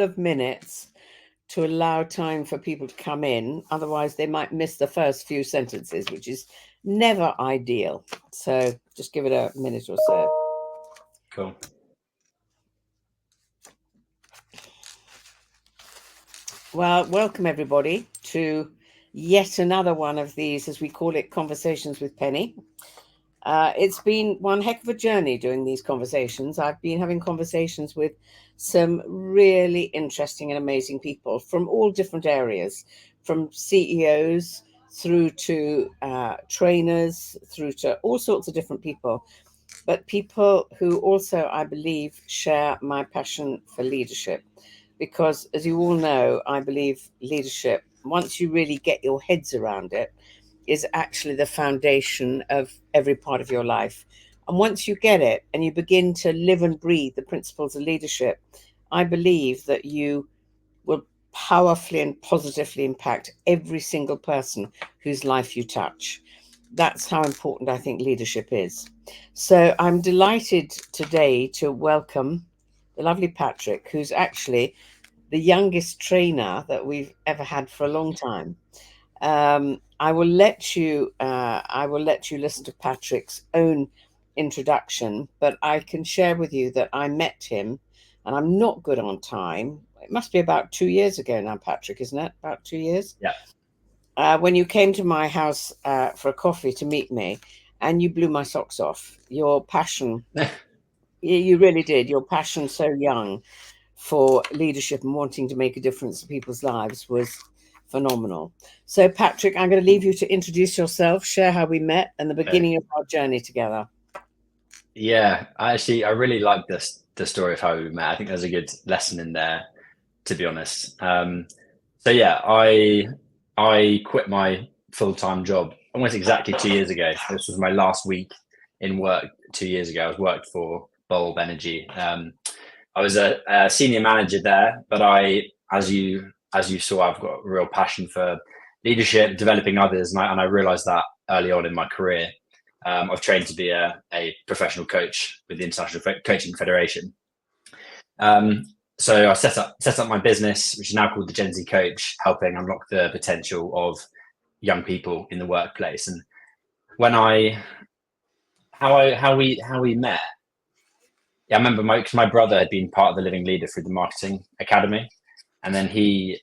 of minutes to allow time for people to come in. Otherwise, they might miss the first few sentences, which is never ideal. So just give it a minute or so. Cool. Well, welcome everybody to yet another one of these, as we call it, Conversations with Penny. It's been one heck of a journey doing these conversations. I've been having conversations with some really interesting and amazing people from all different areas, from CEOs through to trainers, through to all sorts of different people, but people who also, I believe, share my passion for leadership. Because, as you all know, I believe leadership, once you really get your heads around it, is actually the foundation of every part of your life. And once you get it and you begin to live and breathe the principles of leadership, I believe that you will powerfully and positively impact every single person whose life you touch. That's how important I think leadership is. So I'm delighted today to welcome the lovely Patrick, who's actually the youngest trainer that we've ever had for a long time. I will let you. I will let you listen to Patrick's own introduction, but I can share with you that I met him, and I'm not good on time. It must be about 2 years ago now, Patrick, isn't it? About 2 years. Yeah. When you came to my house for a coffee to meet me, and you blew my socks off. Your passion, you really did. Your passion, so young, for leadership and wanting to make a difference in people's lives was phenomenal. So, Patrick, I'm going to leave you to introduce yourself, share how we met, and the beginning of our journey together. Yeah, I really like the story of how we met. I think there's a good lesson in there, to be honest. So yeah, I quit my full-time job almost exactly 2 years ago. This was my last week in work 2 years ago. I was worked for Bulb Energy. I was a senior manager there, but as you saw, I've got a real passion for leadership, developing others, and I realized that early on in my career. I've trained to be a professional coach with the International Coaching Federation. So I set up my business, which is now called the Gen Z Coach, helping unlock the potential of young people in the workplace. And when how we met, yeah, I remember my brother had been part of the Living Leader through the Marketing Academy, and then he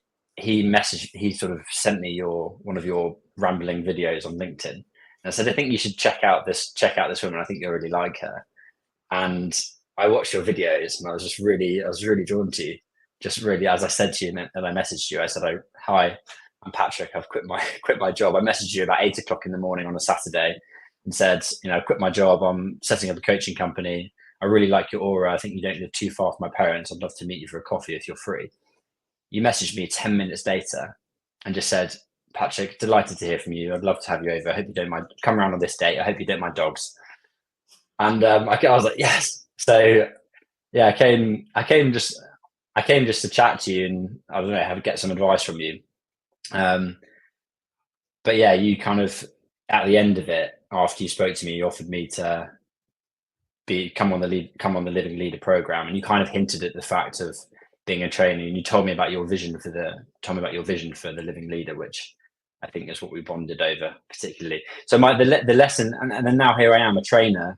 sort of sent me one of your rambling videos on LinkedIn, and I said, I think you should check out this woman. I think you'll really like her. And I watched your videos, and I was really drawn to you. Just really, as I said to you, and I messaged you, I said, hi, I'm Patrick. I've quit my job. I messaged you about 8 o'clock in the morning on a Saturday and said, I quit my job. I'm setting up a coaching company. I really like your aura. I think you don't live too far from my parents. I'd love to meet you for a coffee if you're free. You messaged me 10 minutes later and just said, Patrick, delighted to hear from you. I'd love to have you over. I hope you don't mind. Come around on this date. I hope you don't mind dogs. And I was like, yes. So yeah, I came just to chat to you and I don't know, get some advice from you. But yeah, you kind of at the end of it, after you spoke to me, you offered me to come on the Living Leader program, and you kind of hinted at the fact of being a trainer, and you told me about your vision for the Living Leader, which I think is what we bonded over particularly. So the lesson, and then now here I am, a trainer,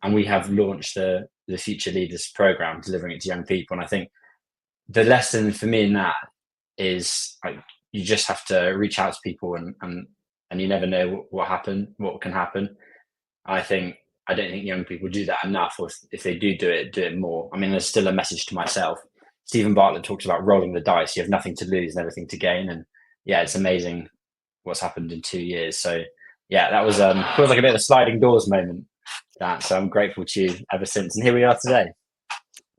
and we have launched the Future Leaders program, delivering it to young people. And I think the lesson for me in that is like, you just have to reach out to people, and you never know what can happen. I don't think young people do that enough, or if they do it more. I mean, there's still a message to myself. Stephen Bartlett talks about rolling the dice. You have nothing to lose and everything to gain. And yeah, it's amazing what's happened in 2 years. So yeah, that was feels like a bit of a sliding doors moment. So I'm grateful to you ever since. And here we are today.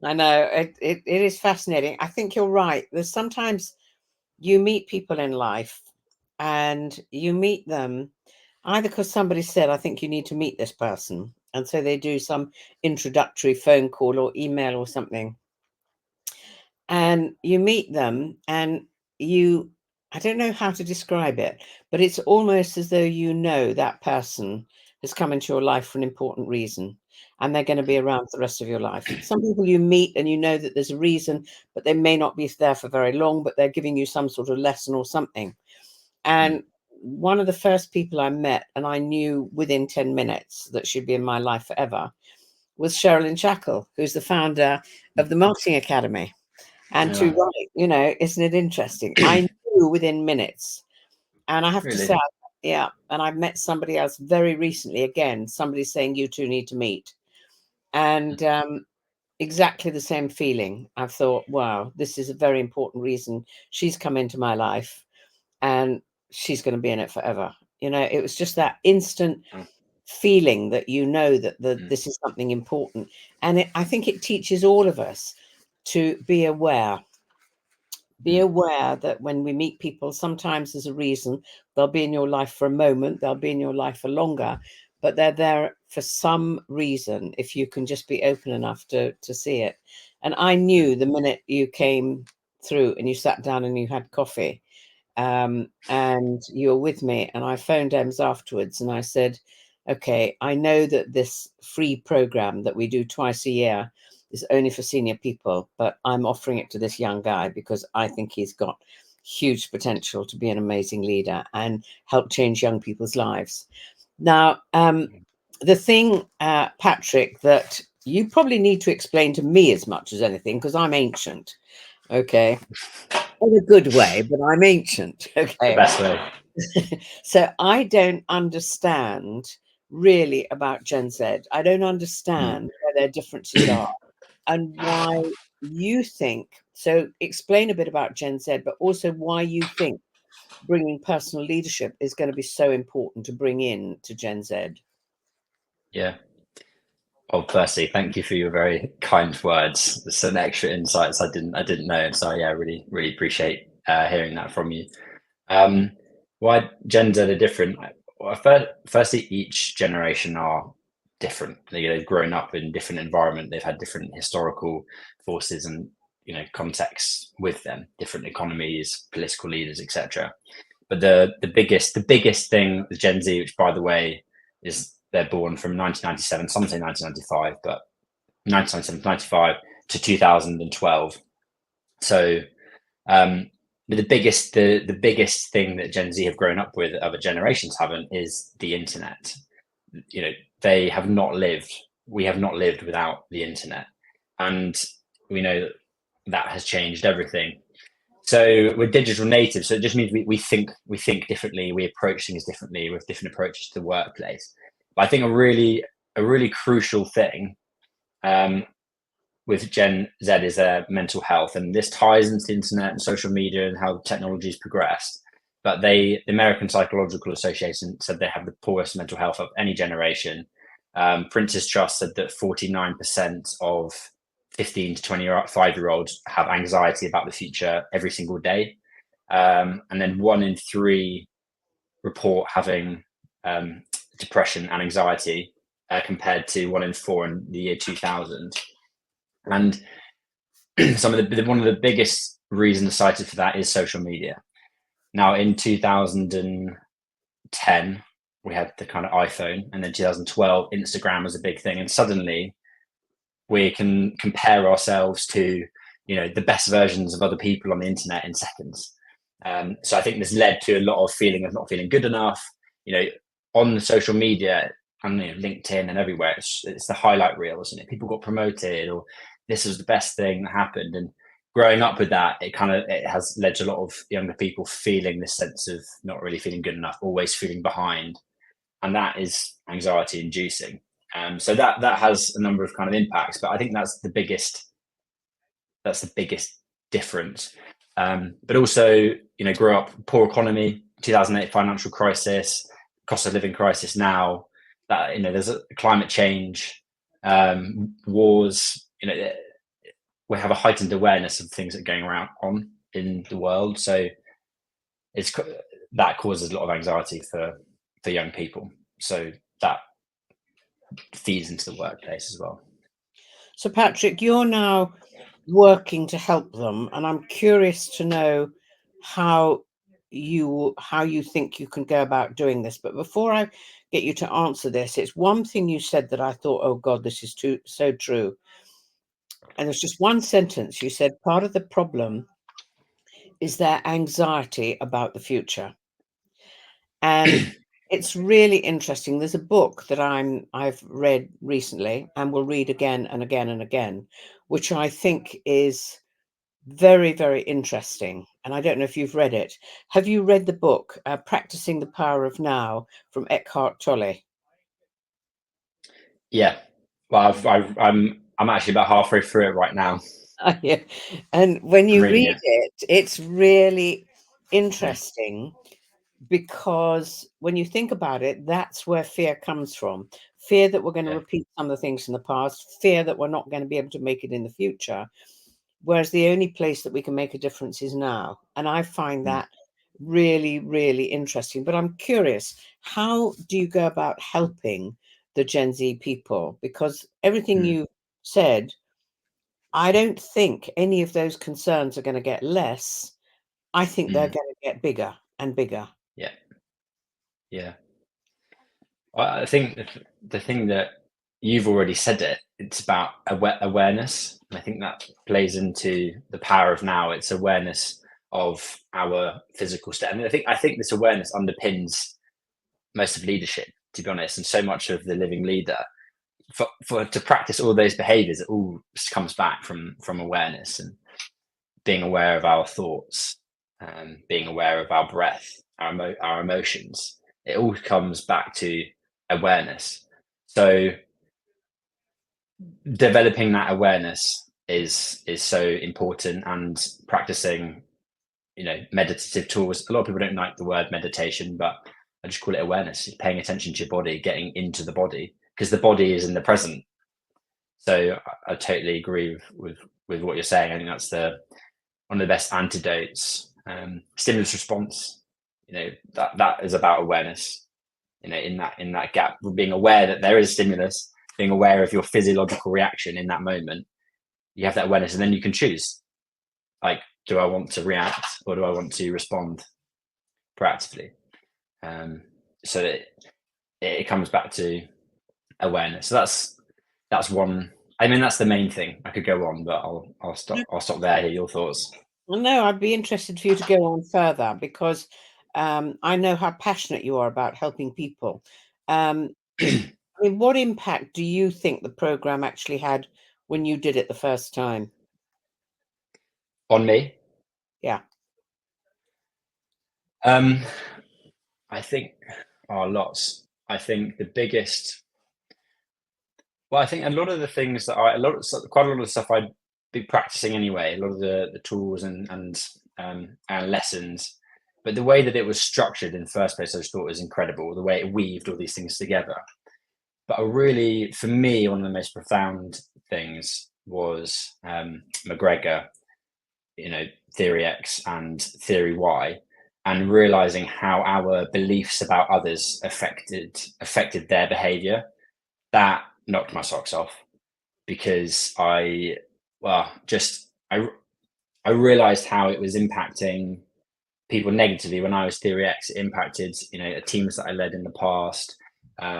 I know it is fascinating. I think you're right. There's sometimes you meet people in life and you meet them either because somebody said, I think you need to meet this person. And so they do some introductory phone call or email or something. And you meet them and I don't know how to describe it, but it's almost as though that person has come into your life for an important reason. and they're going to be around for the rest of your life. Some people you meet and you know that there's a reason, but they may not be there for very long, but they're giving you some sort of lesson or something. And one of the first people I met, and I knew within 10 minutes that she'd be in my life forever, was Sherilyn Shackle, who's the founder of the Marketing Academy. And to write, you know, isn't it interesting? I knew within minutes. And I have to say, yeah, and I've met somebody else very recently, again, somebody saying you two need to meet. And exactly the same feeling. I've thought, wow, this is a very important reason she's come into my life and she's going to be in it forever. You know, it was just that instant feeling that you know that this is something important. And I think it teaches all of us to be aware. Be aware that when we meet people, sometimes there's a reason. They'll be in your life for a moment, they'll be in your life for longer, but they're there for some reason, if you can just be open enough to see it. And I knew the minute you came through and you sat down and you had coffee, and you were with me, and I phoned Ems afterwards and I said, okay, I know that this free program that we do twice a year is only for senior people, but I'm offering it to this young guy because I think he's got huge potential to be an amazing leader and help change young people's lives. Now, the thing, Patrick, that you probably need to explain to me as much as anything, because I'm ancient, okay, in a good way, but I'm ancient, okay. The best way. So I don't understand really about Gen Z. I don't understand where their differences are and why you think, so explain a bit about Gen Z, but also why you think bringing personal leadership is going to be so important to bring in to Gen Z. Yeah. Well, firstly, thank you for your very kind words. There's some extra insights I didn't know. So yeah, really appreciate hearing that from you. Why Gen Z are different? Well, firstly, each generation are different. They've grown up in different environment. They've had different historical forces and contexts with them, different economies, political leaders, etc. But the biggest thing with Gen Z, which by the way is they're born from 1997, some say 1995, but 1997, 95 to 2012. So but the biggest thing that Gen Z have grown up with that other generations haven't is the internet. We have not lived without the internet, and we know that has changed everything. So we're digital natives, so it just means we think differently, we approach things differently with different approaches to the workplace. But I think a really crucial thing with Gen Z is their mental health, and this ties into the internet and social media and how technology has progressed. But the American Psychological Association said they have the poorest mental health of any generation. Prince's Trust said that 49% of 15 to 25-year-olds have anxiety about the future every single day. And then 1 in 3 report having depression and anxiety compared to 1 in 4 in the year 2000. And one of the biggest reasons cited for that is social media. Now, in 2010, we had the kind of iPhone, and then 2012, Instagram was a big thing. And suddenly we can compare ourselves to, the best versions of other people on the internet in seconds. So I think this led to a lot of feeling of not feeling good enough, on the social media and LinkedIn and everywhere. It's the highlight reel, isn't it? People got promoted, or this was the best thing that happened. And growing up with that, it has led to a lot of younger people feeling this sense of not really feeling good enough, always feeling behind, and that is anxiety inducing. So that has a number of kind of impacts, but I think that's the biggest difference. But also, grew up poor economy, 2008 financial crisis, cost of living crisis now. That there's a climate change, wars. We have a heightened awareness of things that are going on in the world. So that causes a lot of anxiety for young people. So that feeds into the workplace as well. So Patrick, you're now working to help them, and I'm curious to know how how you think you can go about doing this. But before I get you to answer this, it's one thing you said that I thought, oh God, this is so true. And there's just one sentence. You said part of the problem is their anxiety about the future. And it's really interesting. There's a book that I've read recently and will read again and again and again, which I think is very, very interesting. And I don't know if you've read it. Have you read the book, Practicing the Power of Now from Eckhart Tolle? Yeah. Well, I'm actually about halfway through it right now. Yeah. And when I'm you reading read it. it, it's really Yeah. interesting because when you think about it, that's where fear comes from. Fear that we're going to Yeah. repeat some of the things in the past, fear that we're not going to be able to make it in the future. Whereas the only place that we can make a difference is now. And I find Mm. that really, really interesting. But I'm curious, how do you go about helping the Gen Z people? Because everything Mm. you said, I don't think any of those concerns are going to get less. I think they're Mm. going to get bigger and bigger. Yeah. Yeah. I think the thing that you've already said it's about awareness. And I think that plays into the power of now. It's awareness of our physical state. And I think this awareness underpins most of leadership, to be honest, and so much of the living leader. For to practice all those behaviors, it all comes back from awareness and being aware of our thoughts, being aware of our breath, our emotions. It all comes back to awareness. So developing that awareness is so important, and practicing, meditative tools. A lot of people don't like the word meditation, but I just call it awareness. Paying attention to your body, getting into the body, because the body is in the present. So I totally agree with what you're saying. I think that's one of the best antidotes. Stimulus response, that is about awareness. In that gap, being aware that there is stimulus, being aware of your physiological reaction in that moment. You have that awareness, and then you can choose. Like, do I want to react or do I want to respond proactively? So that it comes back to awareness. So that's one. I mean, that's the main thing. I could go on, but I'll stop there. Hear your thoughts. Well, no, I'd be interested for you to go on further because I know how passionate you are about helping people. Um, I mean, what impact do you think the program actually had when you did it the first time? On me, Yeah. I think, lots. I think the biggest. Well, I think a lot of the things that quite a lot of the stuff I'd be practicing anyway. A lot of the tools and lessons, but the way that it was structured in the first place, I just thought was incredible. The way it weaved all these things together. But for me, one of the most profound things was McGregor, Theory X and Theory Y, and realizing how our beliefs about others affected their behavior. That knocked my socks off, because I realized how it was impacting people negatively. When I was Theory X, it impacted, teams that I led in the past,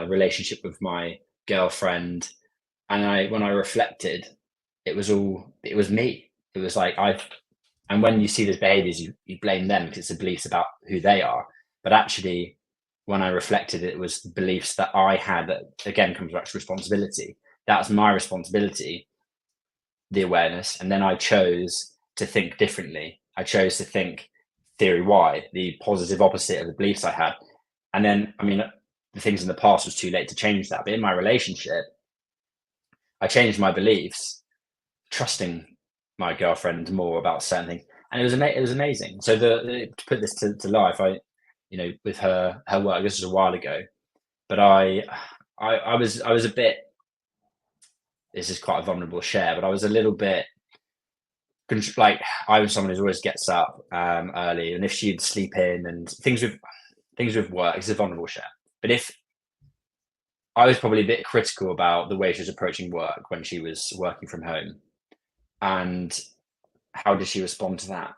relationship with my girlfriend. And when I reflected, it was me. It was like and when you see those behaviors, you blame them because it's the beliefs about who they are. But actually, when I reflected, it was the beliefs that I had. That again comes back to responsibility. That's my responsibility, the awareness. And then I chose to think differently. I chose to think Theory Y, the positive opposite of the beliefs I had. And then, I mean, the things in the past was too late to change that. But in my relationship, I changed my beliefs, trusting my girlfriend more about certain things, and it was amazing. So to put this to life, with her work, this was a while ago, but I was a bit. This is quite a vulnerable share, but I was a little bit like, I was someone who always gets up early, and if she'd sleep in and things with work, it's a vulnerable share. But if I was probably a bit critical about the way she was approaching work when she was working from home, and how did she respond to that?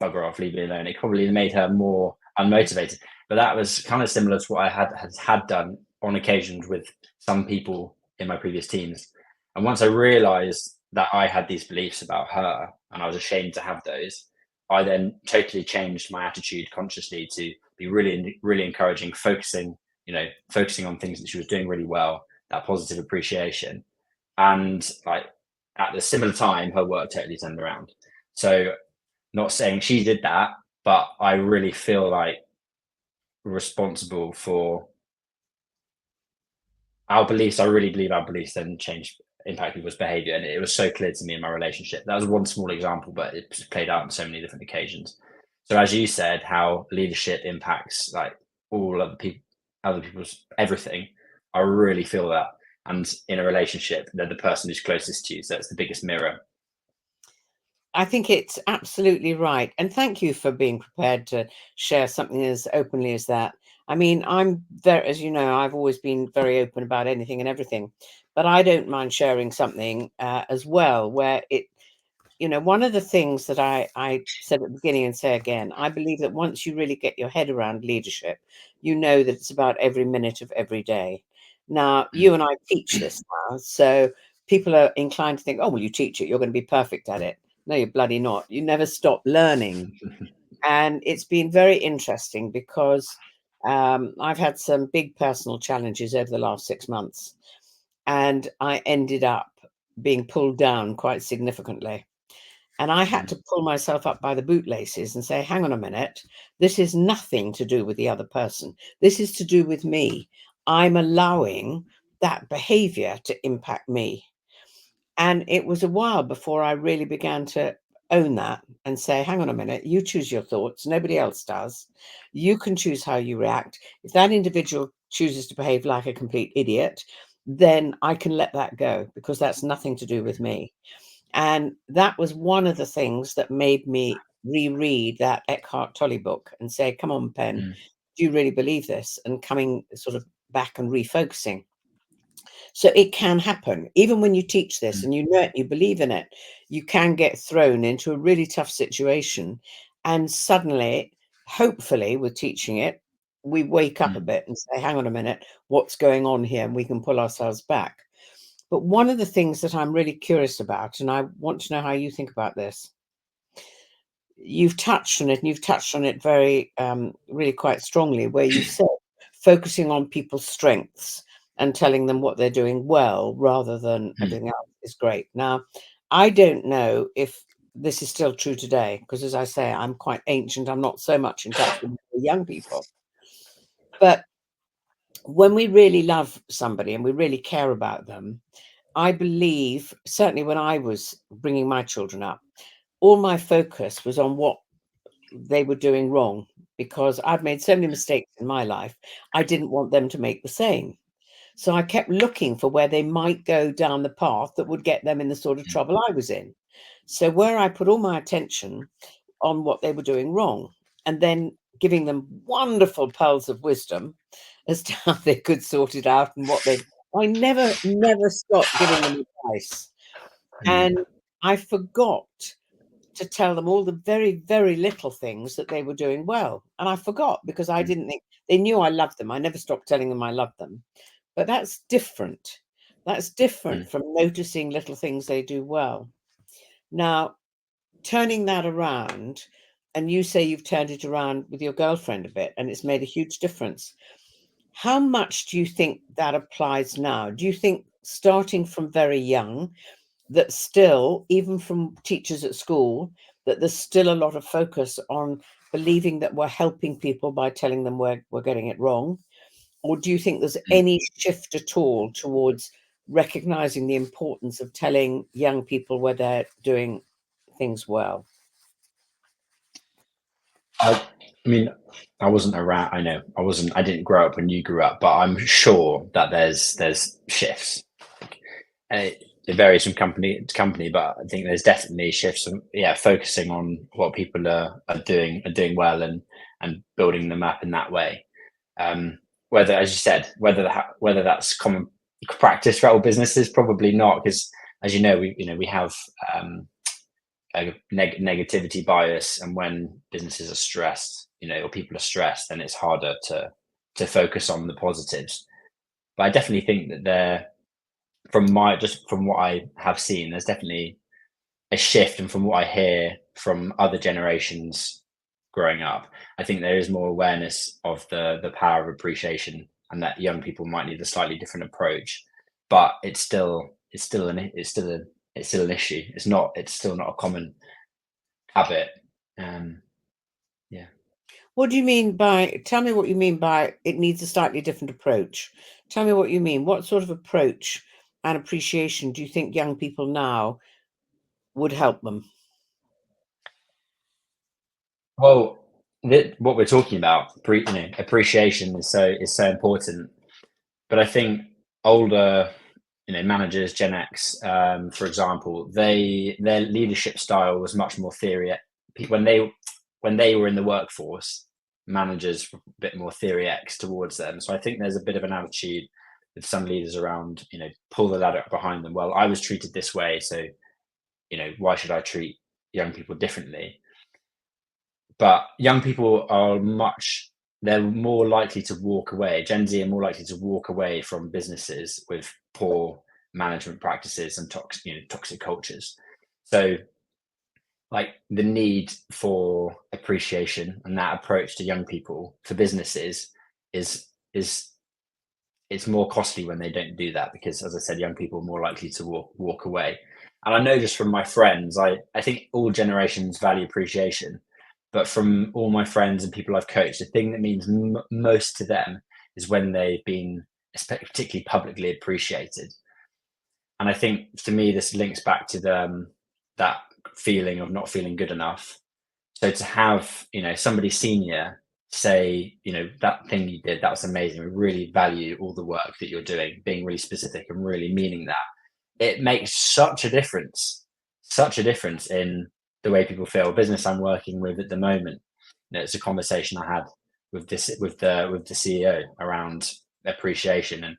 bugger off, leave me alone. It probably made her more unmotivated. But that was kind of similar to what I had done on occasions with some people in my previous teams. And once I realized that I had these beliefs about her and I was ashamed to have those, I then totally changed my attitude consciously to be really, really encouraging, focusing on things that she was doing really well, that positive appreciation. And like at the similar time, her work totally turned around. So not saying she did that, but I really feel like responsible for our beliefs. I really believe our beliefs then impact people's behavior. And it was so clear to me in my relationship. That was one small example, but it's played out on so many different occasions. So as you said, how leadership impacts like all other people's everything. I really feel that. And in a relationship, they're the person who's closest to you. So it's the biggest mirror. I think it's absolutely right. And thank you for being prepared to share something as openly as that. I mean, I'm very, as you know, I've always been very open about anything and everything, but I don't mind sharing something as well, where one of the things that I said at the beginning and say again, I believe that once you really get your head around leadership, you know that it's about every minute of every day. Now, you and I teach this now, so people are inclined to think, oh, well, you teach it, you're going to be perfect at it. No, you're bloody not. You never stop learning. And it's been very interesting because I've had some big personal challenges over the last 6 months, and I ended up being pulled down quite significantly. And I had to pull myself up by the bootlaces and say, hang on a minute, this is nothing to do with the other person. This is to do with me. I'm allowing that behavior to impact me. And it was a while before I really began to own that and say, hang on a minute, you choose your thoughts, nobody else does. You can choose how you react. If that individual chooses to behave like a complete idiot, then I can let that go because that's nothing to do with me. And that was one of the things that made me reread that Eckhart Tolle book and say, come on, Pen, do you really believe this? And coming sort of back and refocusing. So it can happen. Even when you teach this and you know it, you believe in it, you can get thrown into a really tough situation. And suddenly, hopefully, with teaching it, we wake up a bit and say, hang on a minute, what's going on here? And we can pull ourselves back. But one of the things that I'm really curious about, and I want to know how you think about this, you've touched on it, and you've touched on it very, really quite strongly, where you said focusing on people's strengths and telling them what they're doing well rather than everything else is great. Now, I don't know if this is still true today, because as I say, I'm quite ancient. I'm not so much in touch with the young people. But when we really love somebody and we really care about them, I believe, certainly when I was bringing my children up, all my focus was on what they were doing wrong, because I've made so many mistakes in my life. I didn't want them to make the same. So I kept looking for where they might go down the path that would get them in the sort of trouble I was in. So where I put all my attention on what they were doing wrong, and then giving them wonderful pearls of wisdom as to how they could sort it out and what they, I never stopped giving them advice. And I forgot to tell them all the very, very little things that they were doing well. And I forgot because I didn't think they knew I loved them. I never stopped telling them I loved them. But that's different. That's different from noticing little things they do well. Now, turning that around, and you say you've turned it around with your girlfriend a bit, and it's made a huge difference. How much do you think that applies now? Do you think starting from very young, that still, even from teachers at school, that there's still a lot of focus on believing that we're helping people by telling them we're getting it wrong? Or do you think there's any shift at all towards recognizing the importance of telling young people where they're doing things well? I mean, I wasn't around. I know I wasn't. I didn't grow up when you grew up, but I'm sure that there's shifts. It varies from company to company, but I think there's definitely shifts. And yeah, focusing on what people are doing well and building them up in that way. Whether, as you said, whether that's common practice for all businesses, probably not, because as you know, we have negativity bias, and when businesses are stressed, or people are stressed, then it's harder to focus on the positives. But I definitely think that from what I have seen, there's definitely a shift, and from what I hear from other generations growing up, I think there is more awareness of the power of appreciation, and that young people might need a slightly different approach. But it's still an issue. It's still not a common habit. Yeah. What do you mean by, tell me what you mean by it needs a slightly different approach? Tell me what you mean. What sort of approach and appreciation do you think young people now would help them? Well, what we're talking about, appreciation is so important. But I think older, managers, Gen X, for example, their leadership style was much more theory. When they were in the workforce, managers were a bit more theory X towards them. So I think there's a bit of an attitude with some leaders around, pull the ladder up behind them. Well, I was treated this way, so why should I treat young people differently? But young people they're more likely to walk away. Gen Z are more likely to walk away from businesses with poor management practices and toxic cultures. So, like, the need for appreciation and that approach to young people for businesses is it's more costly when they don't do that, because, as I said, young people are more likely to walk away. And I know just from my friends, I think all generations value appreciation, but from all my friends and people I've coached, the thing that means most to them is when they've been particularly publicly appreciated. And I think, to me, this links back to that feeling of not feeling good enough. So to have, somebody senior say, that thing you did, that was amazing. We really value all the work that you're doing, being really specific and really meaning that. It makes such a difference in the way people feel. Business I'm working with at the moment, it's a conversation I had with the CEO around appreciation, and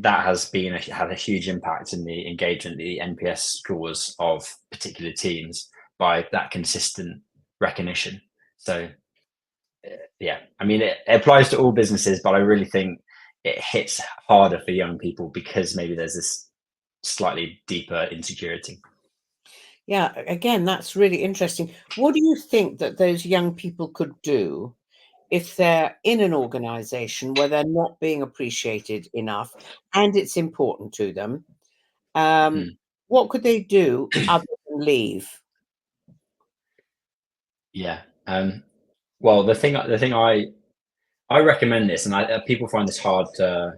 that has had a huge impact in the engagement, the NPS scores of particular teams, by that consistent recognition. So yeah, I mean, it applies to all businesses, but I really think it hits harder for young people because maybe there's this slightly deeper insecurity. Yeah, again, that's really interesting. What do you think that those young people could do if they're in an organization where they're not being appreciated enough and it's important to them? Mm. What could they do other than leave? Yeah. Well, the thing I recommend this, and people find this hard to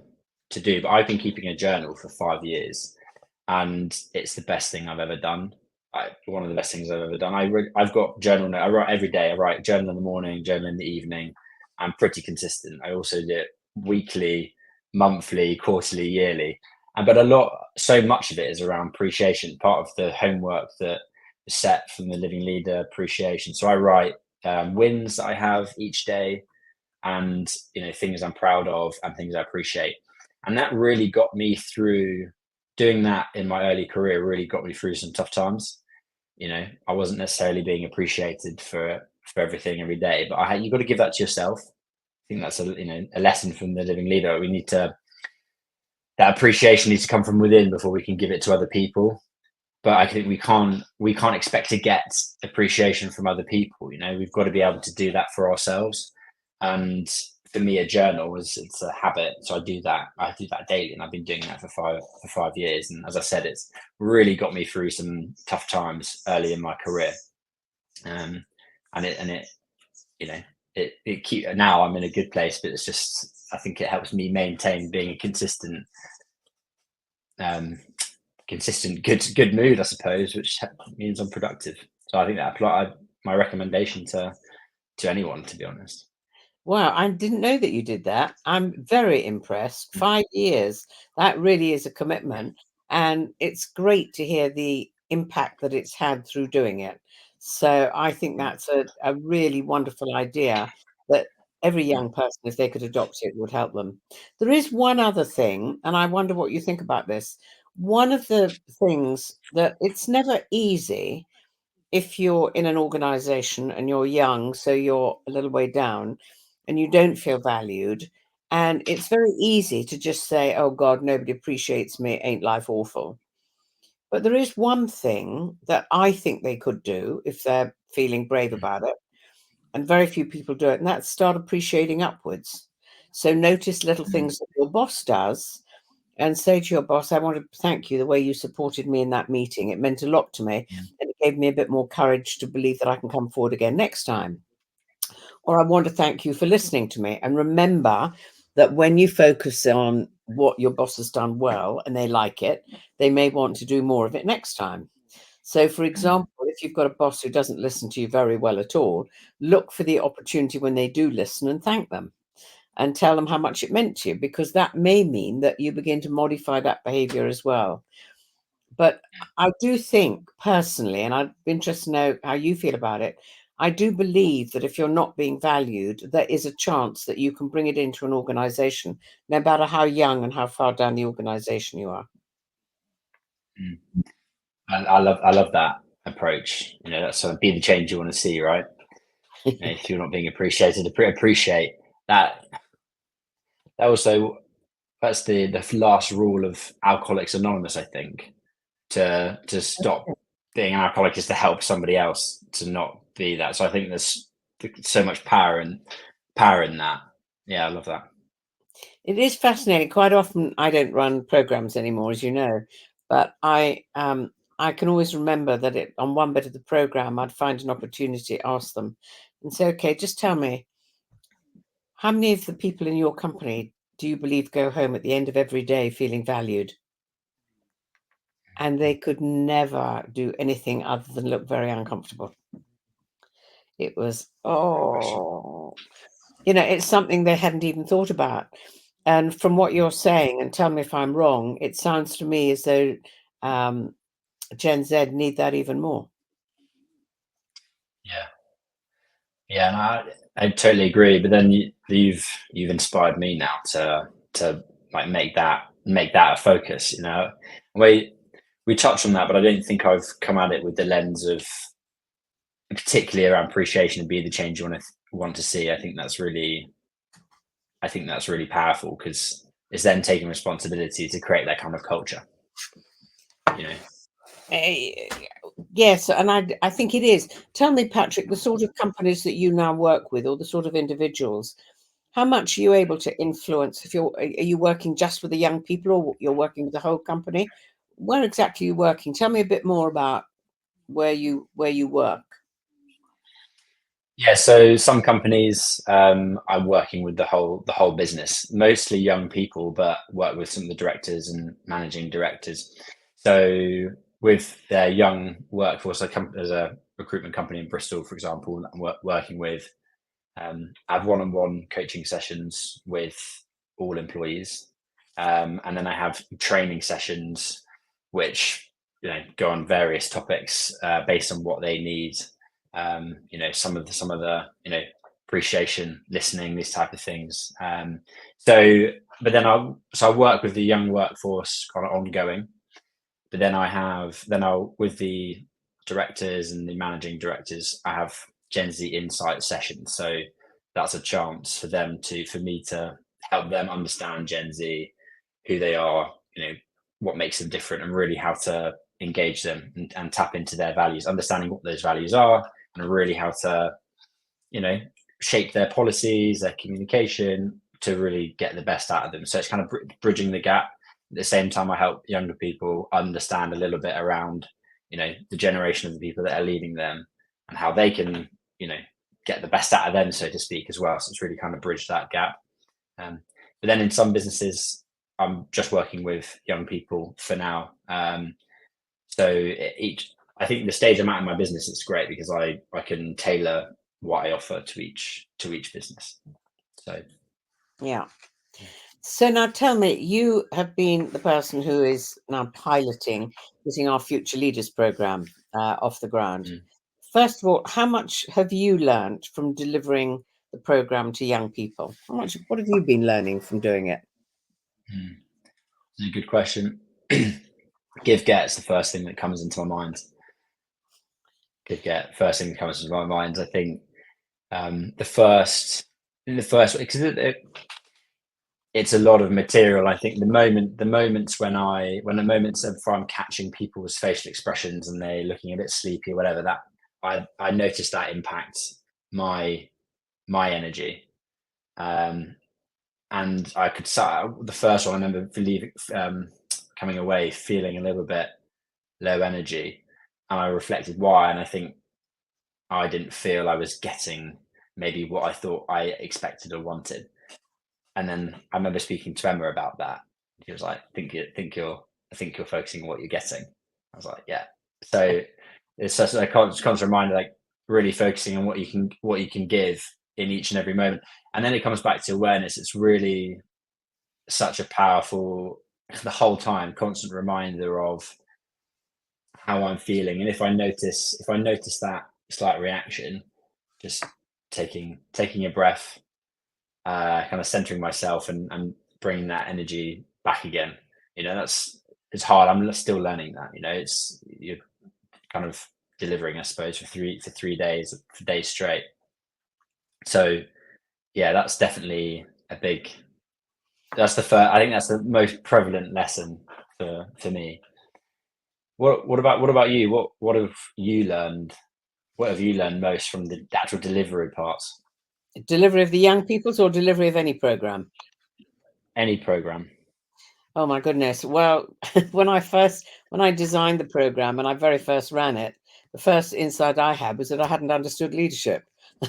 do, but I've been keeping a journal for 5 years, and it's the best thing I've ever done. One of the best things I've ever done. I've got journal note. I write every day. I write journal in the morning, journal in the evening. I'm pretty consistent. I also do it weekly, monthly, quarterly, yearly. But so much of it is around appreciation. Part of the homework that is set from the Living Leader appreciation. So I write wins that I have each day, and things I'm proud of and things I appreciate. And that really got me through. Doing that in my early career really got me through some tough times. I wasn't necessarily being appreciated for everything every day, but you got to give that to yourself. I think that's a lesson from the Living Leader. That appreciation needs to come from within before we can give it to other people. But I think we can't expect to get appreciation from other people. We've got to be able to do that for ourselves. And for me, a journal it's a habit, so I do that daily, and I've been doing that for 5 years. And as I said, it's really got me through some tough times early in my career. And now I'm in a good place, but it's just, I think it helps me maintain being a consistent good mood, I suppose, which means I'm productive. So I think that my recommendation to anyone, to be honest. Wow, I didn't know that you did that. I'm very impressed. 5 years, that really is a commitment, and it's great to hear the impact that it's had through doing it. So I think that's a really wonderful idea that every young person, if they could adopt it, would help them. There is one other thing, and I wonder what you think about this. One of the things that it's never easy, if you're in an organization and you're young, so you're a little way down and you don't feel valued, and it's very easy to just say, oh God, nobody appreciates me, ain't life awful? But there is one thing that I think they could do if they're feeling brave about it, and very few people do it, and that's start appreciating upwards. So notice little Mm. things that your boss does and say to your boss, I want to thank you the way you supported me in that meeting. It meant a lot to me, Mm. and it gave me a bit more courage to believe that I can come forward again next time. Or I want to thank you for listening to me. And remember that when you focus on what your boss has done well and they like it, they may want to do more of it next time. So, for Mm. example, if you've got a boss who doesn't listen to you very well at all, look for the opportunity when they do listen and thank them and tell them how much it meant to you, because that may mean that you begin to modify that behavior as well. But I do think personally, and I'd be interested to know how you feel about it. I do believe that if you're not being valued, there is a chance that you can bring it into an organization, no matter how young and how far down the organization you are. Mm. I love that approach. That's sort of be the change you want to see, right? If you're not being appreciated, appreciate that. That also that's the last rule of Alcoholics Anonymous, I think. To stop being an alcoholic is to help somebody else to not be that. So I think there's so much power in that. Yeah, I love that. It is fascinating. Quite often, I don't run programs anymore, as you know, but I can always remember that on one bit of the program, I'd find an opportunity to ask them and say, "Okay, just tell me, how many of the people in your company do you believe go home at the end of every day feeling valued?" And they could never do anything other than look very uncomfortable. It was, Great question. oh, it's something they hadn't even thought about. And from what you're saying, and tell me if I'm wrong, it sounds to me as though um, Gen Z need that even more. Yeah, yeah, and I totally agree. But then you've inspired me now to like make that a focus. We touched on that, but I don't think I've come at it with the lens of particularly around appreciation and be the change you want to see. I think that's really powerful because it's then taking responsibility to create that kind of culture. You know. Eh, yes, and I think it is. Tell me, Patrick, the sort of companies that you now work with, or the sort of individuals, how much are you able to influence? If are you working just with the young people, or you're working with the whole company? Where exactly are you working? Tell me a bit more about where you work. Yeah, so some companies I'm working with the whole business, mostly young people, but work with some of the directors and managing directors. So with their young workforce, there's a recruitment company in Bristol, for example, that I'm working with. I have one-on-one coaching sessions with all employees, and then I have training sessions, which go on various topics based on what they need. Some of the appreciation, listening, these type of things. But then I work with the young workforce kind of ongoing. But then I'll with the directors and the managing directors, I have Gen Z insight sessions. So that's a chance for me to help them understand Gen Z, who they are, what makes them different, and really how to engage them and tap into their values, understanding what those values are, and really how to, you know, shape their policies, their communication to really get the best out of them. So it's kind of bridging the gap. At the same time, I help younger people understand a little bit around, the generation of the people that are leading them and how they can, you know, get the best out of them, so to speak, as well. So it's really kind of bridged that gap. But then in some businesses, I'm just working with young people for now. So I think the stage I'm at in my business is great because I can tailor what I offer to each business. So Yeah. So now tell me, you have been the person who is now piloting getting our Future Leaders program off the ground. mm, First of all, how much have you learned from delivering the program to young people? What have you been learning from doing it? mm, it's a good question. Give get's the first thing that comes into my mind. could get. First thing that comes to my mind, I think, the first because it's a lot of material. I think the moments when the moments of I'm catching people's facial expressions and they're looking a bit sleepy or whatever, that I noticed that impacts my energy. And I could the first one I remember coming away feeling a little bit low energy, and I reflected why, and I think I didn't feel I was getting maybe what I thought I expected or wanted. And then I remember speaking to Emma about that. He was like, I think you're focusing on what you're getting. I was like, yeah. So it's such a constant reminder, like really focusing on what you can give in each and every moment. And then it comes back to awareness. It's really such a powerful, the whole time, constant reminder of how I'm feeling. And if I notice that slight reaction, just taking a breath, kind of centering myself and bringing that energy back again. It's hard. I'm still learning that. You're kind of delivering, I suppose, for 3 days straight. So yeah, that's definitely a big. That's the first. I think that's the most prevalent lesson for me. What about you? What have you learned? What have you learned most from the actual delivery parts? Delivery of the young people's or delivery of any program? Any program. Oh my goodness. Well, when I designed the program and I very first ran it, the first insight I had was that I hadn't understood leadership.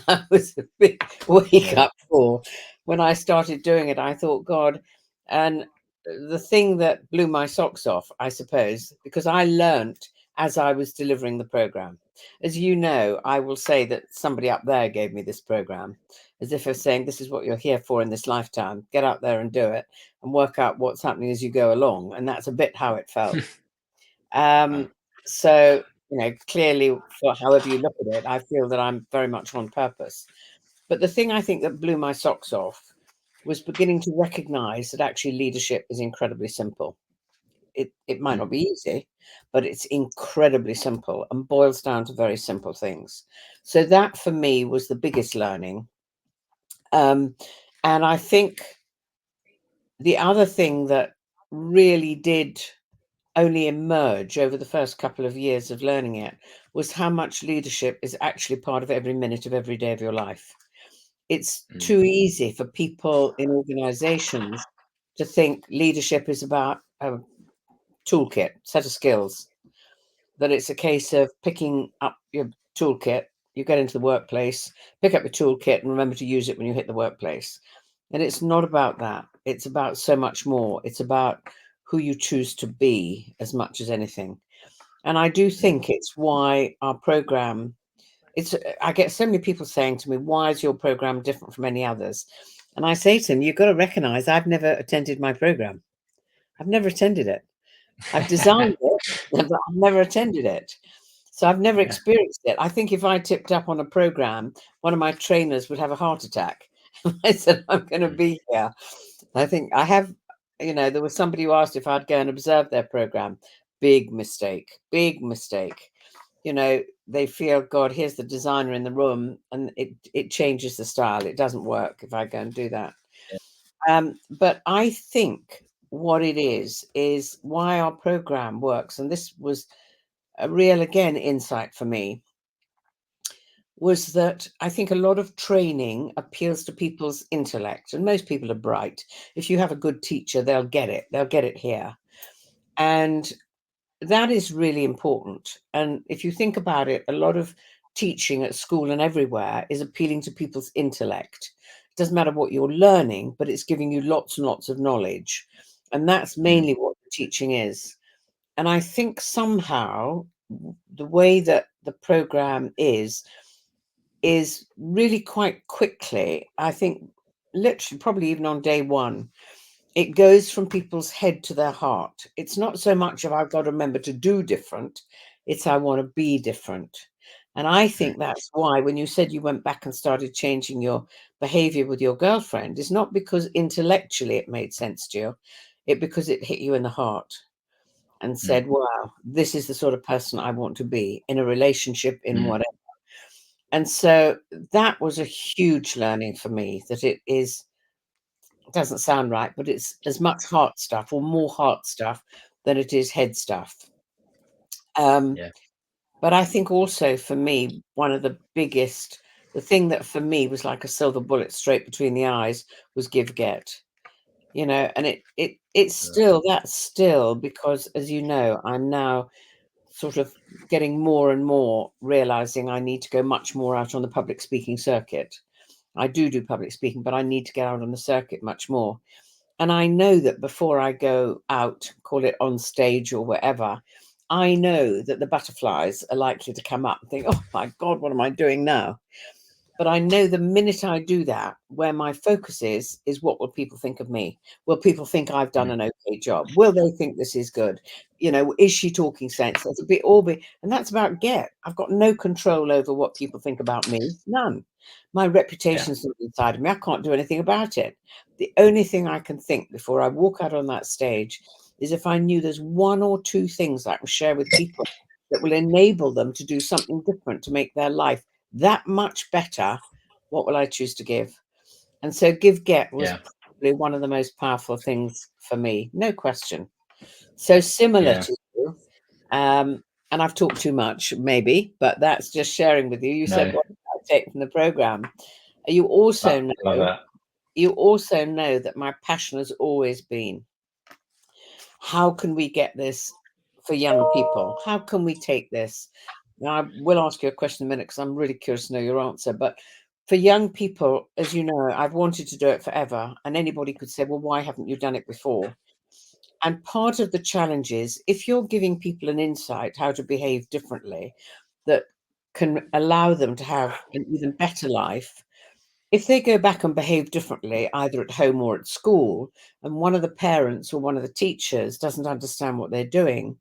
That was a big wake up call. When I started doing it, I thought, God, and the thing that blew my socks off, I suppose, because I learnt as I was delivering the program. As you know, I will say that somebody up there gave me this program, as if they're saying, this is what you're here for in this lifetime. Get out there and do it and work out what's happening as you go along. And that's a bit how it felt. So, clearly, for however you look at it, I feel that I'm very much on purpose. But the thing I think that blew my socks off was beginning to recognize that actually leadership is incredibly simple. It might not be easy, but it's incredibly simple and boils down to very simple things. So that for me was the biggest learning. And I think the other thing that really did only emerge over the first couple of years of learning it was how much leadership is actually part of every minute of every day of your life. It's too easy for people in organizations to think leadership is about a toolkit, set of skills, that it's a case of picking up your toolkit, you get into the workplace, pick up your toolkit and remember to use it when you hit the workplace. And it's not about that. It's about so much more. It's about who you choose to be as much as anything. And I do think it's why our program, I get so many people saying to me, why is your program different from any others? And I say to them, you've got to recognize I've never attended my program. I've never attended it. I've designed it, but I've never attended it. So I've never experienced it. I think if I tipped up on a program, one of my trainers would have a heart attack. I said, I'm going to be here. I think I have, there was somebody who asked if I'd go and observe their program. Big mistake, big mistake. They feel, God, here's the designer in the room, and it changes the style. It doesn't work if I go and do that. But I think what it is why our program works. And this was a real, again, insight for me, was that I think a lot of training appeals to people's intellect, and most people are bright. If you have a good teacher, they'll get it. They'll get it here. And that is really important. And if you think about it, a lot of teaching at school and everywhere is appealing to people's intellect. It doesn't matter what you're learning, but it's giving you lots and lots of knowledge. And that's mainly what teaching is. And I think somehow the way that the program is really quite quickly, I think literally probably even on day one, it goes from people's head to their heart. It's not so much of I've got to remember to do different, it's I want to be different. And I think that's why when you said you went back and started changing your behavior with your girlfriend, it's not because intellectually it made sense to you, because it hit you in the heart. and said, wow, this is the sort of person I want to be in a relationship, in whatever. And so that was a huge learning for me, that it doesn't sound right, but it's as much heart stuff or more heart stuff than it is head stuff. Yeah. But I think also for me, one of the thing that for me was like a silver bullet straight between the eyes was give get. And that's still, because as you know, I'm now sort of getting more and more realizing I need to go much more out on the public speaking circuit. I do public speaking, but I need to get out on the circuit much more. And I know that before I go out, call it on stage or wherever, I know that the butterflies are likely to come up and think, oh my God, what am I doing now? But I know the minute I do that, where my focus is what will people think of me? Will people think I've done an okay job? Will they think this is good? Is she talking sense? That's and that's about get. I've got no control over what people think about me. None. My reputation's not inside of me. I can't do anything about it. The only thing I can think before I walk out on that stage is if I knew there's one or two things I can share with people that will enable them to do something different to make their life that much better, what will I choose to give? And so give get was probably one of the most powerful things for me, no question. So similar to you, and I've talked too much maybe, but that's just sharing with you. You said what I take from the program. You also know that my passion has always been, how can we get this for young people? How can we take this? Now, I will ask you a question in a minute because I'm really curious to know your answer. But for young people, as you know, I've wanted to do it forever. And anybody could say, well, why haven't you done it before? And part of the challenge is, if you're giving people an insight how to behave differently that can allow them to have an even better life, if they go back and behave differently, either at home or at school, and one of the parents or one of the teachers doesn't understand what they're doing,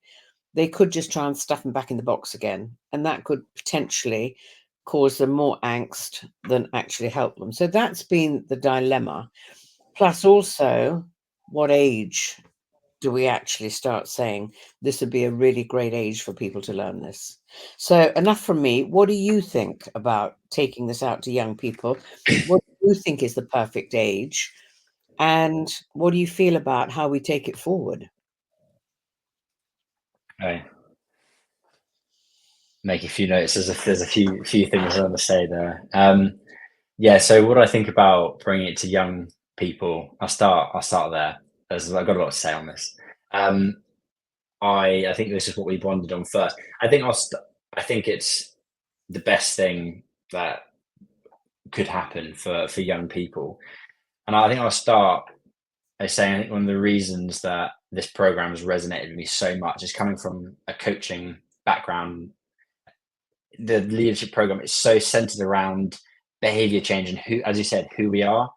they could just try and stuff them back in the box again. And that could potentially cause them more angst than actually help them. So that's been the dilemma. Plus also, what age do we actually start saying this would be a really great age for people to learn this? So enough from me. What do you think about taking this out to young people? What do you think is the perfect age? And what do you feel about how we take it forward? Okay. Make a few notes. There's a few things I want to say there. So what I think about bringing it to young people, I'll start there. I've got a lot to say on this. I think this is what we bonded on first. I think it's the best thing that could happen for young people. And I think I'll start by saying I think one of the reasons that this program has resonated with me so much is coming from a coaching background. The leadership program is so centered around behavior change and who, as you said, who we are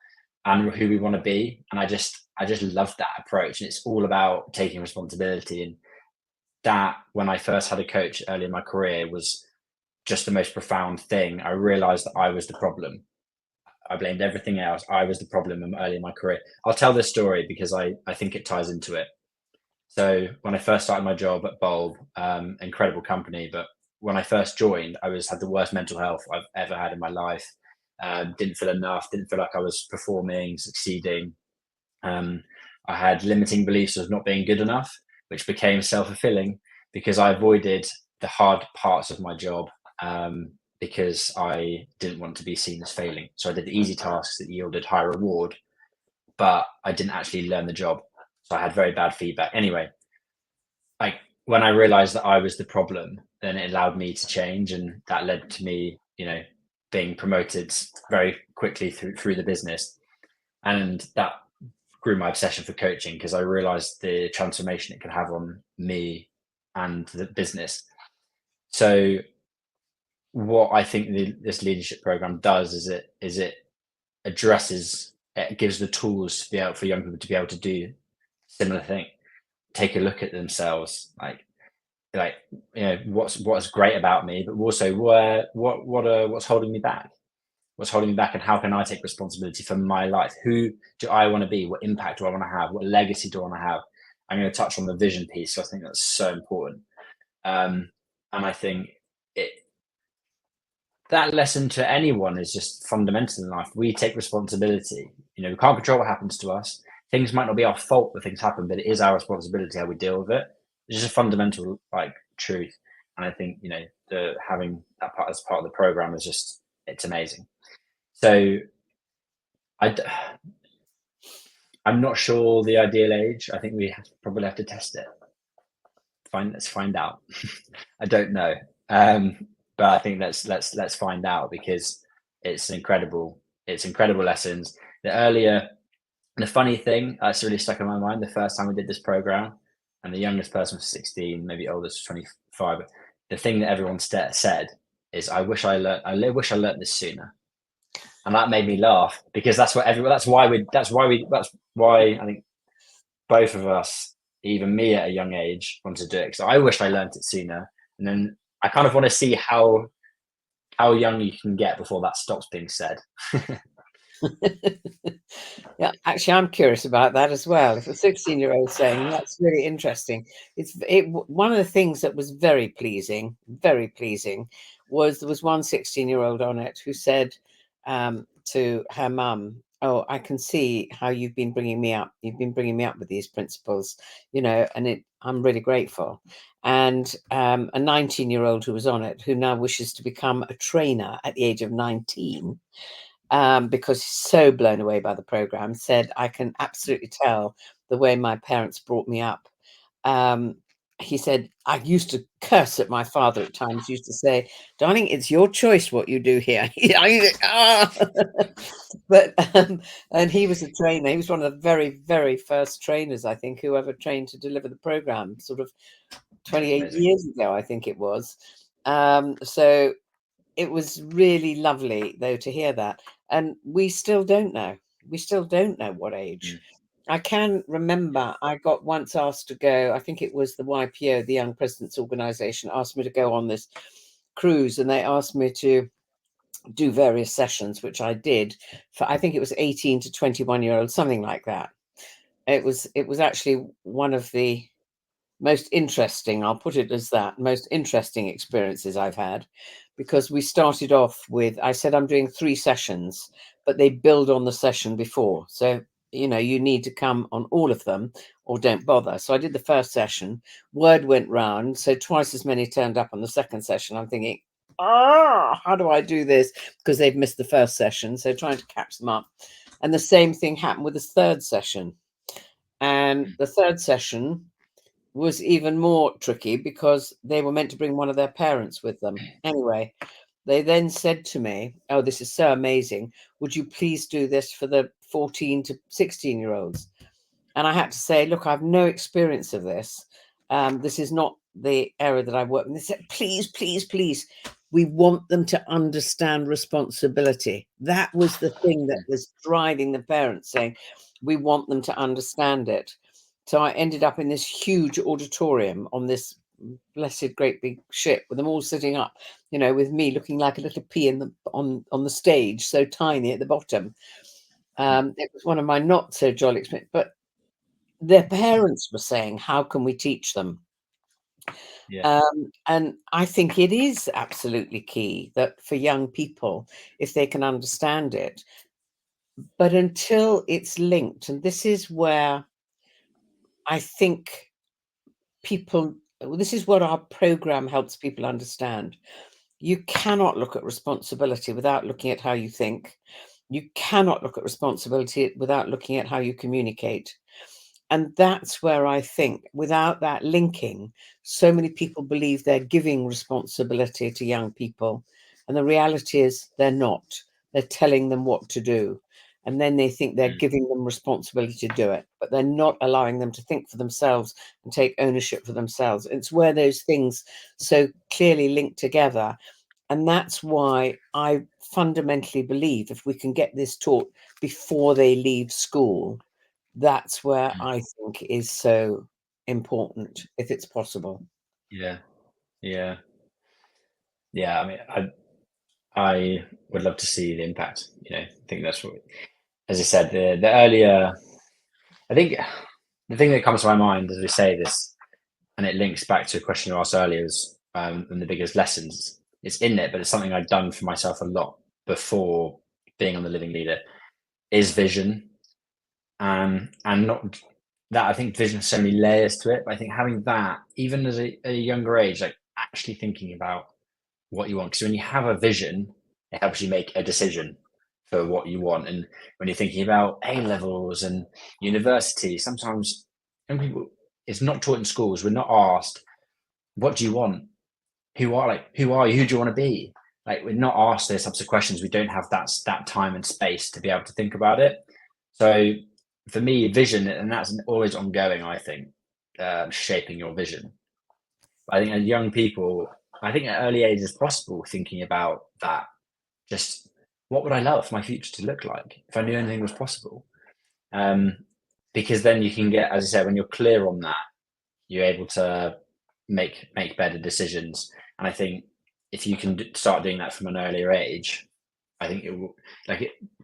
and who we want to be. And I just love that approach. And it's all about taking responsibility. And that, when I first had a coach early in my career, was just the most profound thing. I realized that I was the problem. I blamed everything else. I was the problem early in my career. I'll tell this story because I think it ties into it. So when I first started my job at Bulb, incredible company, but when I first joined, I had the worst mental health I've ever had in my life. Didn't feel enough, didn't feel like I was performing, succeeding. I had limiting beliefs of not being good enough, which became self-fulfilling because I avoided the hard parts of my job because I didn't want to be seen as failing. So I did the easy tasks that yielded high reward, but I didn't actually learn the job. So I had very bad feedback. Anyway, like when I realized that I was the problem, then it allowed me to change. And that led to me, being promoted very quickly through the business. And that grew my obsession for coaching because I realized the transformation it could have on me and the business. So what I think this leadership program does is it addresses, it gives the tools to be able for young people to be able to do similar thing, take a look at themselves, like what's great about me, but also what's holding me back, and how can I take responsibility for my life? Who do I want to be? What impact do I want to have? What legacy do I want to have? I'm going to touch on the vision piece. So I think that's so important. And I think that lesson to anyone is just fundamental in life. We take responsibility. We can't control what happens to us. Things might not be our fault that things happen, but it is our responsibility how we deal with it. It's just a fundamental truth. And I think, having that part as part of the program is it's amazing. So I'm not sure the ideal age. I think we probably have to test it. Let's find out. I don't know. But I think let's find out, because it's incredible lessons. The funny thing that's really stuck in my mind, the first time we did this program, and the youngest person was 16, maybe oldest was 25. The thing that everyone said is, I wish I learned this sooner. And that made me laugh, because that's why I think both of us, even me at a young age, wanted to do it. So I wish I learned it sooner. And then I kind of want to see how young you can get before that stops being said. Yeah, actually, I'm curious about that as well. If a 16-year-old saying, that's really interesting. One of the things that was very pleasing, was there was one 16-year-old on it who said to her mum, "Oh, I can see how you've been bringing me up. You've been bringing me up with these principles, and I'm really grateful." And a 19-year-old who was on it, who now wishes to become a trainer at the age of 19, because he's so blown away by the program, said, "I can absolutely tell the way my parents brought me up." He said, "I used to curse at my father at times, used to say, 'Darling, it's your choice what you do here.'" But and he was a trainer. He was one of the very, very first trainers, I think, who ever trained to deliver the program, sort of 28 Amazing. years ago, I think it was. So it was really lovely, though, to hear that. And we still don't know. We still don't know what age. I can remember I got once asked to go, I think it was the YPO, the Young Presidents Organization, asked me to go on this cruise, and they asked me to do various sessions, which I did for, I think it was 18 to 21-year-olds, something like that. It was actually one of the most interesting, I'll put it as that, most interesting experiences I've had, because we started off with, I said, I'm doing 3 sessions, but they build on the session before. So, you need to come on all of them or don't bother. So I did the first session, word went round. So twice as many turned up on the second session. I'm thinking, how do I do this? Because they've missed the first session. So trying to catch them up. And the same thing happened with the third session. And the third session was even more tricky, because they were meant to bring one of their parents with them. Anyway, they then said to me, "Oh, this is so amazing. Would you please do this for the 14 to 16-year-olds?" And I had to say, "Look, I've no experience of this. This is not the area that I work in." They said, "Please, please, please. We want them to understand responsibility." That was the thing that was driving the parents, saying, "We want them to understand it." So I ended up in this huge auditorium on this blessed great big ship, with them all sitting up, with me looking like a little pea on the stage, so tiny at the bottom. It was one of my not so jolly experiences, but their parents were saying, "How can we teach them?" Yeah. And I think it is absolutely key that for young people, if they can understand it, but until it's linked, and this is where I think this is what our program helps people understand. You cannot look at responsibility without looking at how you think. You cannot look at responsibility without looking at how you communicate. And that's where I think, without that linking, so many people believe they're giving responsibility to young people. And the reality is they're not. They're telling them what to do. And then they think they're giving them responsibility to do it, but they're not allowing them to think for themselves and take ownership for themselves. It's where those things so clearly link together. And that's why I fundamentally believe if we can get this taught before they leave school, that's where I think is so important, if it's possible. Yeah. Yeah. Yeah. I mean, I would love to see the impact. I think that's what, as I said, the earlier, I think the thing that comes to my mind as we say this, and it links back to a question you asked earlier, is and the biggest lessons. It's in it, but it's something I've done for myself a lot before being on the Living Leader, is vision. And not that, I think vision has so many layers to it, but I think having that, even as a younger age, like actually thinking about what you want, because when you have a vision, it helps you make a decision for what you want. And when you're thinking about A levels and university, sometimes young people, it's not taught in schools. We're not asked, what do you want? Who are you? Who do you want to be? Like, we're not asked those types of questions. We don't have that time and space to be able to think about it. So for me, vision, and that's always ongoing, I think, shaping your vision. I think as young people, I think at early age is possible thinking about that. Just what would I love my future to look like if I knew anything was possible? Because then you can get, as I said, when you're clear on that, you're able to make better decisions. And I think if you can start doing that from an earlier age, I think it will,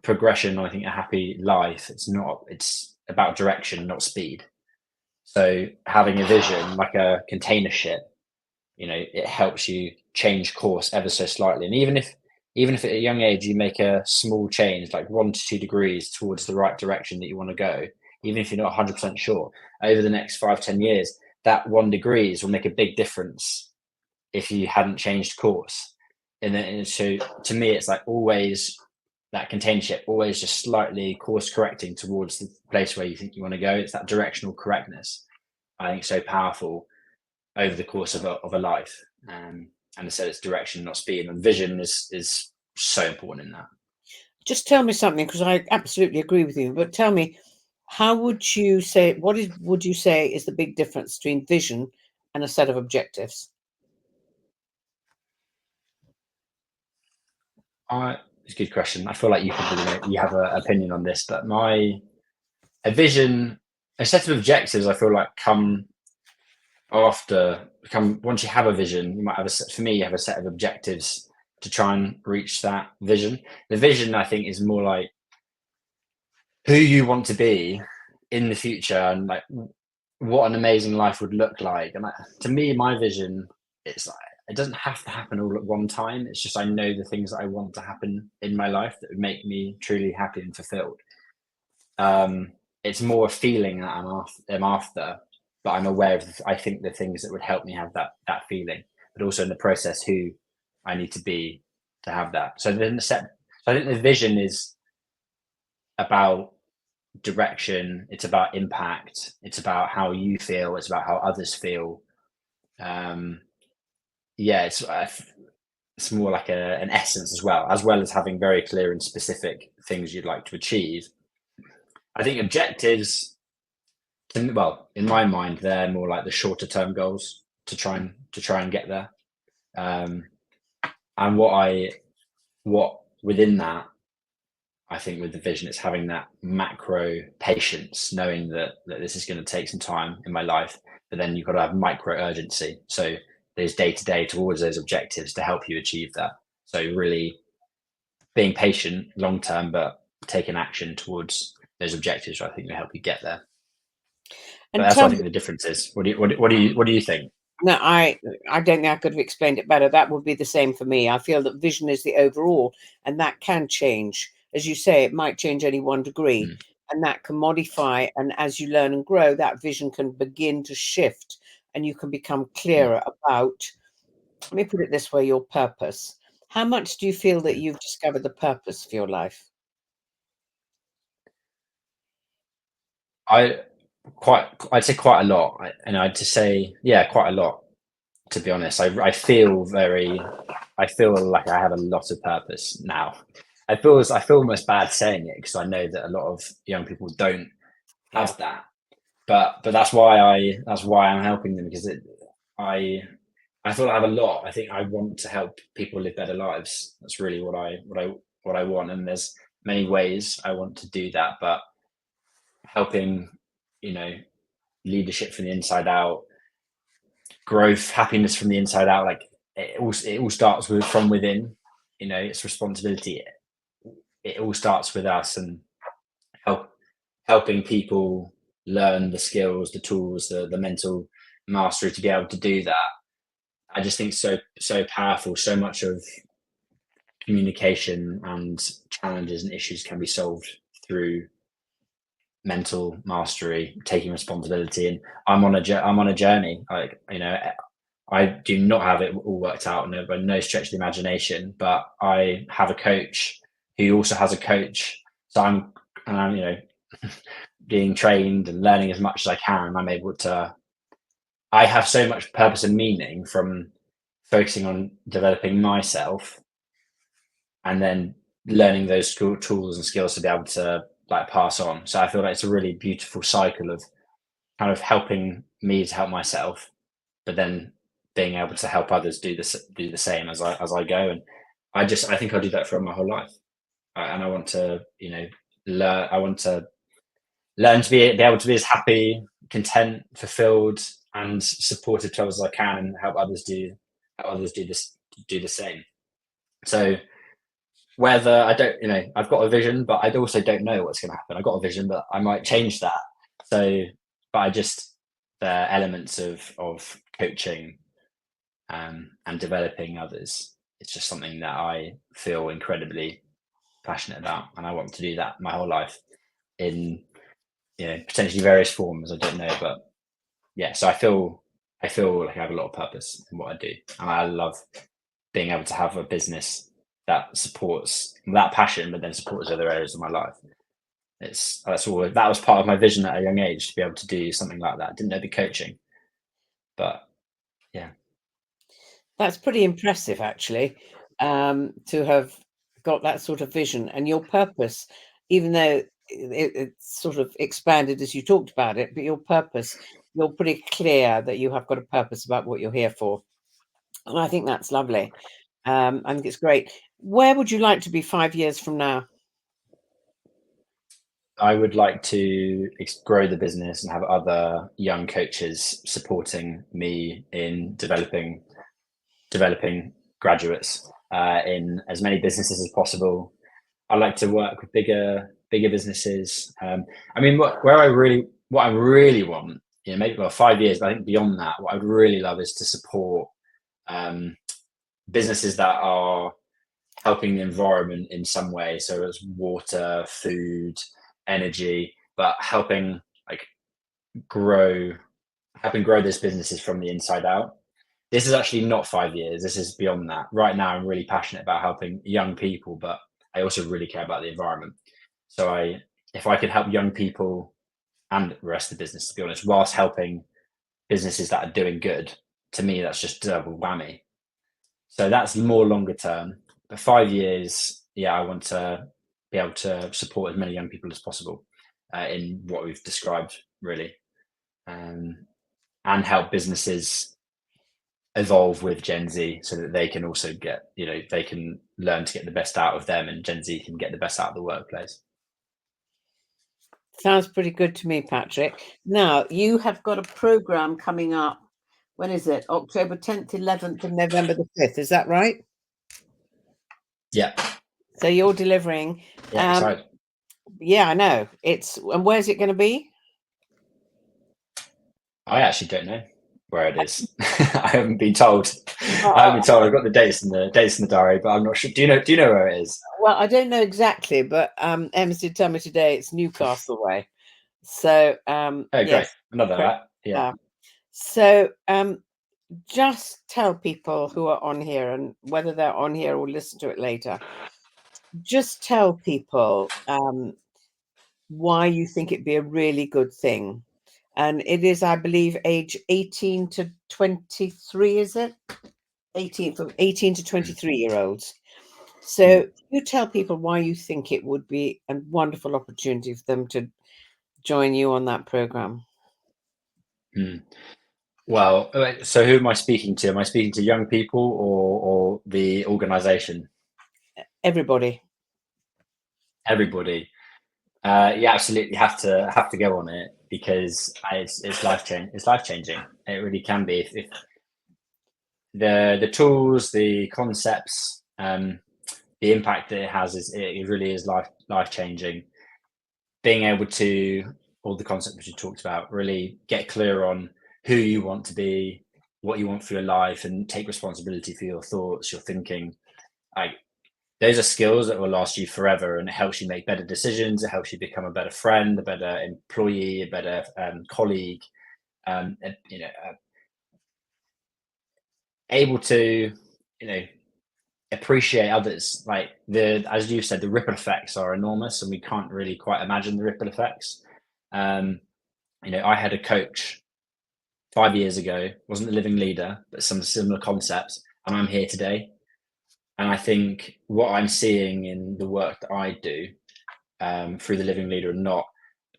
progression. I think a happy life, it's about direction, not speed. So having a vision like a container ship, it helps you change course ever so slightly. And even if at a young age you make a small change, like 1 to 2 degrees towards the right direction that you want to go, even if you're not 100% sure, over the next 5-10 years, that 1 degrees will make a big difference if you hadn't changed course. And so to me, it's like always that container ship, always just slightly course correcting towards the place where you think you want to go. It's that directional correctness, I think, so powerful over the course of a life. And I said it's direction, not speed. And vision is so important in that. Just tell me something, because I absolutely agree with you. But tell me, how would you say? Would you say is the big difference between vision and a set of objectives? It's a good question. I feel like you probably you have an opinion on this, but a set of objectives, I feel like come once you have a vision. You might have for me, you have a set of objectives to try and reach that vision. The vision, I think, is more like who you want to be in the future, and like what an amazing life would look like. And to me, my vision, it's like, it doesn't have to happen all at one time. It's just I know the things that I want to happen in my life that would make me truly happy and fulfilled. It's more a feeling that I'm after, but I'm aware of, I think, the things that would help me have that feeling, but also in the process who I need to be to have that. So I think the vision is about direction. It's about impact. It's about how you feel. It's about how others feel. Yeah, it's more like an essence as well as having very clear and specific things you'd like to achieve. I think objectives, well, in my mind, they're more like the shorter term goals to try and get there. And what within that, I think with the vision, it's having that macro patience, knowing that this is going to take some time in my life, but then you've got to have micro urgency. So there's day to day towards those objectives to help you achieve that. So really being patient long term, but taking action towards those objectives, I think will help you get there. But And that's what tell I me, think the difference is. What do you think? no, I don't think I could have explained it better. That would be the same for me. I feel that vision is the overall, and that can change. As you say, it might change only 1 degree, Mm. and that can modify. And as you learn and grow, that vision can begin to shift, and you can become Mm. clearer about, let me put it this way, your purpose. How much do you feel that Mm. you've discovered the purpose for your life? I'd say quite a lot, and I'd just say, yeah, quite a lot. To be honest, I feel like I have a lot of purpose now. I feel almost bad saying it because I know that a lot of young people don't Yeah. have that. But that's why I'm helping them, because I feel I have a lot. I think I want to help people live better lives. That's really what I want. And there's many ways I want to do that, but helping, you know, leadership from the inside out, growth, happiness from the inside out, like it all starts from within. It's responsibility. It all starts with us, and helping people learn the skills, the tools, the mental mastery to be able to do that. I just think so powerful. So much of communication and challenges and issues can be solved through mental mastery, taking responsibility. And I'm on a journey. Like, I do not have it all worked out, by no stretch of the imagination, but I have a coach who also has a coach. So I'm being trained and learning as much as I can. I'm able to, I have so much purpose and meaning from focusing on developing myself and then learning those tools and skills to be able to like pass on. So I feel like it's a really beautiful cycle of kind of helping me to help myself, but then being able to help others do the same as I go. And I think I'll do that for my whole life. And I want to, learn. I want to learn to be able to be as happy, content, fulfilled, and supportive to others as I can, and help others do the same. So whether I don't, I've got a vision, but I also don't know what's going to happen. I've got a vision, but I might change that. So, but the elements of coaching and developing others, it's just something that I feel incredibly passionate about, and I want to do that my whole life in potentially various forms. I don't know, but yeah. So I feel like I have a lot of purpose in what I do, and I love being able to have a business that supports that passion, but then supports other areas of my life. That was part of my vision at a young age, to be able to do something like that. I didn't know it'd be coaching, but yeah. That's pretty impressive, actually, to have got that sort of vision and your purpose, even though it's sort of expanded as you talked about it, but your purpose, you're pretty clear that you have got a purpose about what you're here for. And I think that's lovely. I think it's great. Where would you like to be 5 years from now? I would like to grow the business and have other young coaches supporting me in developing graduates in as many businesses as possible. I like to work with bigger businesses. I mean, what I really want, maybe 5 years. But I think beyond that, what I'd really love is to support businesses that are helping the environment in some way. So it's water, food, energy, but helping grow those businesses from the inside out. This is actually not 5 years. This is beyond that. Right now, I'm really passionate about helping young people, but I also really care about the environment. So if I could help young people and the rest of the business, to be honest, whilst helping businesses that are doing good, to me, that's just double whammy. So that's more longer term. But 5 years, yeah, I want to be able to support as many young people as possible in what we've described, really, and help businesses evolve with Gen Z so that they can also get, they can learn to get the best out of them, and Gen Z can get the best out of the workplace. Sounds pretty good to me, Patrick. Now, you have got a program coming up. When is it? October 10th, 11th, and November the 5th. Is that right? Yeah. So you're delivering. Yeah, excited. Yeah, I know. And where's it going to be? I actually don't know where it is. I haven't been told. Oh, I haven't been told. I've got the dates in the diary, but I'm not sure. Do you know where it is? well, I don't know exactly, but Emma did tell me today it's Newcastle way. So Oh, yes, great. Another correct. that. Yeah. So just tell people who are on here, and whether they're on here or listen to it later, just tell people why you think it'd be a really good thing. And it is, I believe, age 18 to 23, is it? 18 from 18 to 23-year-olds. So you tell people why you think it would be a wonderful opportunity for them to join you on that program. Well, so who am I speaking to? Am I speaking to young people or the organisation? Everybody. Everybody. You absolutely have to go on it, because it's life changing. It's life changing. It really can be. If the tools, the concepts, the impact that it has it really is life changing. Being able to all the concepts which you talked about, really get clear on who you want to be, what you want for your life, and take responsibility for your thoughts, your thinking. Like, those are skills that will last you forever, and it helps you make better decisions. It helps you become a better friend, a better employee, a better colleague. You know, able to, you know, appreciate others. Like, as you said, the ripple effects are enormous, and we can't really quite imagine the ripple effects. You know, I had a coach 5 years ago, wasn't the living leader, but some similar concepts, and I'm here today. And I think what I'm seeing in the work that I do, through the living leader or not,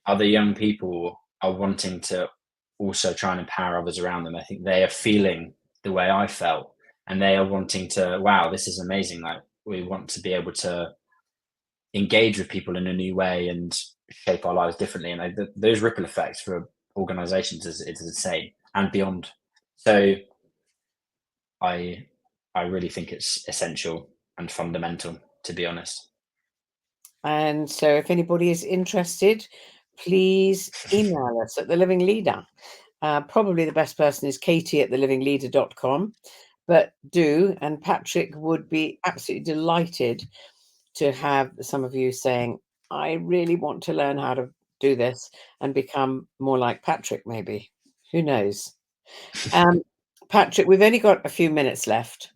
other young people are wanting to also try and empower others around them. I think they are feeling the way I felt, and they are wanting to, wow, this is amazing. Like, we want to be able to engage with people in a new way and shape our lives differently. And those ripple effects for organizations is insane and beyond. So I really think it's essential and fundamental, to be honest. And so if anybody is interested, please email us at The Living Leader. Probably the best person is katie@thelivingleader.com. But do, and Patrick would be absolutely delighted to have some of you saying, I really want to learn how to do this and become more like Patrick, maybe. Who knows? Patrick, we've only got a few minutes left.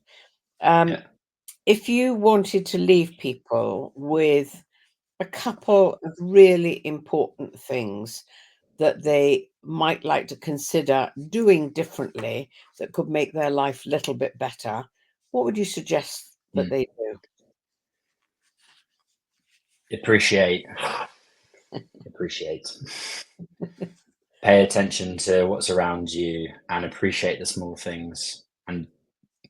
Yeah. If you wanted to leave people with a couple of really important things that they might like to consider doing differently that could make their life a little bit better, what would you suggest that they do? Appreciate. Pay attention to what's around you and appreciate the small things, and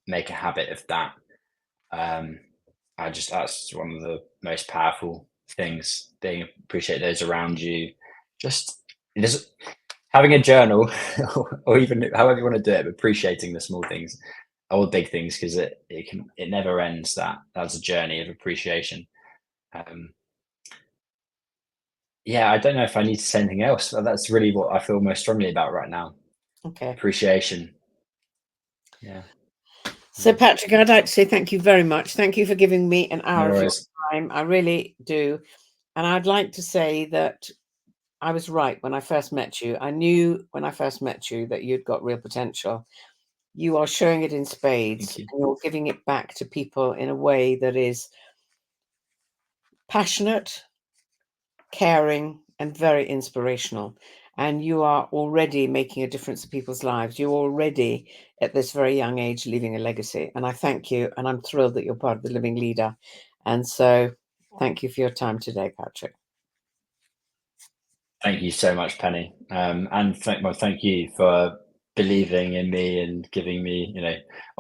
make a habit of that. That's one of the most powerful things, being appreciate those around you. Just having a journal or even however you want to do it, but appreciating the small things or the big things, because it never ends. That's a journey of appreciation. Yeah, I don't know if I need to say anything else. That's really what I feel most strongly about right now. Okay. Appreciation. Yeah. So, Patrick, I'd like to say thank you very much. Thank you for giving me an No hour of your worries. time. I really do. And I'd like to say that I was right when I first met you. I knew when I first met you that you'd got real potential. You are showing it in spades, Thank you. and you're giving it back to people in a way that is passionate, caring, and very inspirational. And you are already making a difference in people's lives. You're already, at this very young age, leaving a legacy. And I thank you. And I'm thrilled that you're part of the Living Leader. And so thank you for your time today, Patrick. Thank you so much, Penny. And thank you for believing in me and giving me,